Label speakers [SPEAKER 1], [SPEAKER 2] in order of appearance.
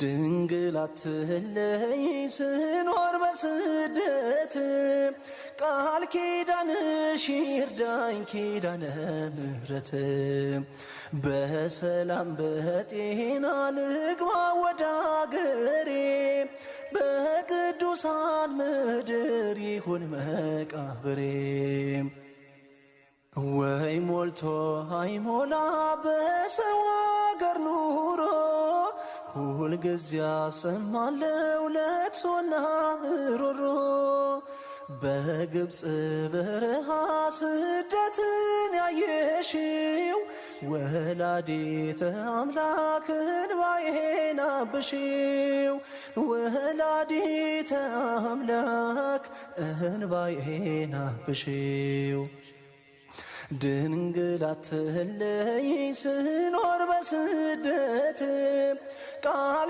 [SPEAKER 1] ድንግል አትለይ ስኖር በስደት ቃል ኪዳንሽ ይርዳኝ ኪዳነ ምሕረት በሰላም በጤና ልግባ ወደ አገሬ በቅዱሳን ምድር ይሁን መቃብሬ ወይ ሞልቶ አይሞላ በሰው አገር ኑሮ ሁልጊዜ አሰማለው ለቅሶና ሮሮ በግብፅ በረሃ ስደትን ያየሽው ወላዲተ አምላክ እንባዬን አብሺው ወላዲተ አምላክ እንባዬን አብሺው ድንግል አትለይ ስኖር በስደት ቃል